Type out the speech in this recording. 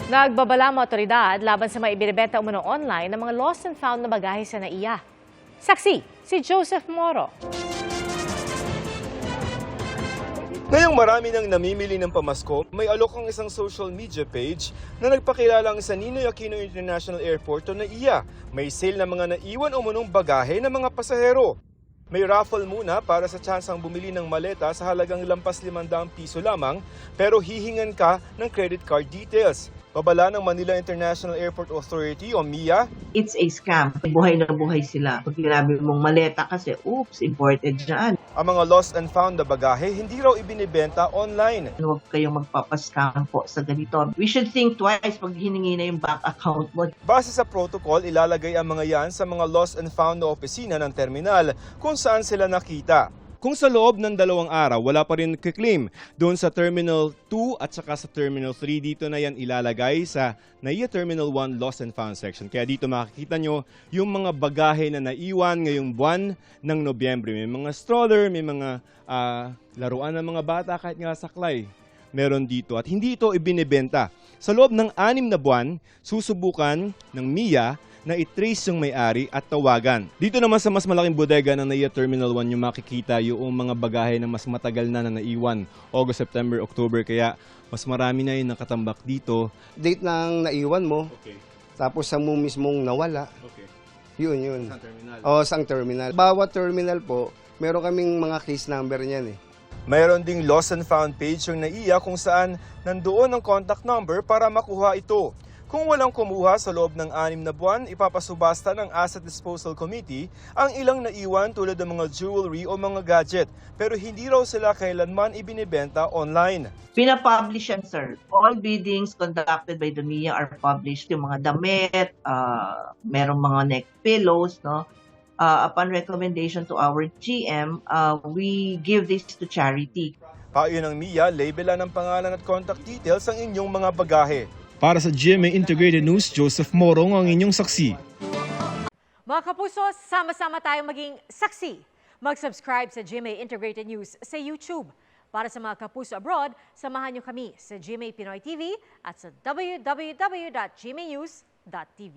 Nagbabala ang otoridad laban sa mga ibinibenta umano online ng mga lost and found na bagahe sa NAIA. Saksi, si Joseph Moro. Ngayong marami nang namimili ng pamasko, may alok ang isang social media page na nagpakilala ang sa Ninoy Aquino International Airport o NAIA. May sale ng mga naiwan umunong bagahe ng mga pasahero. May raffle muna para sa tsansang bumili ng maleta sa halagang lampas 500 piso lamang pero hihingan ka ng credit card details. Babala ng Manila International Airport Authority o MIA. It's a scam. Buhay na buhay sila. Pag sinabi mong maleta kasi, oops, imported dyan. Ang mga lost and found na bagahe hindi raw ibinibenta online. Huwag kayong magpapascam po sa ganito. We should think twice pag hiningi na yung bank account mo. Base sa protocol, ilalagay ang mga yan sa mga lost and found na opisina ng terminal kung saan sila nakita. Kung sa loob ng 2 araw, wala pa rin kiklaim doon sa Terminal 2 at saka sa Terminal 3, dito na yan ilalagay sa NAIA Terminal 1 Lost and Found section. Kaya dito makikita nyo yung mga bagahe na naiwan ngayong buwan ng Nobyembre. May mga stroller, may mga laruan ng mga bata, kahit nga saklay. Meron dito at hindi ito ibinibenta. Sa loob ng 6 na buwan, susubukan ng MIA na i-trace yung may-ari at tawagan. Dito naman sa mas malaking bodega ng NAIA Terminal 1 yung makikita yung mga bagahe na mas matagal na naiwan. August, September, October, kaya mas marami na yung nakatambak dito. Date ng naiwan mo, Okay. tapos sa mo mismong nawala, Okay. yun. Sa terminal. O, sang terminal. Bawat terminal po, meron kaming mga case number niyan eh. Mayroon ding lost and found page yung NAIA kung saan nandoon ang contact number para makuha ito. Kung walang kumuha sa loob ng 6 na buwan, ipapasubasta ng Asset Disposal Committee ang ilang naiwan tulad ng mga jewelry o mga gadget. Pero hindi raw sila kailanman ibinibenta online. Pinapublish yan, sir. All biddings conducted by the MIA are published. Yung mga damit, merong mga neck pillows, no? Upon recommendation to our GM, we give this to charity. Payo ng MIA, labelan ng pangalan at contact details ang inyong mga bagahe. Para sa GMA Integrated News, Joseph Morong ang inyong saksi. Mga kapuso, sama-sama tayong maging saksi. Mag-subscribe sa GMA Integrated News sa YouTube. Para sa mga kapuso abroad, samahan niyo kami sa GMA Pinoy TV at sa www.gmanews.tv.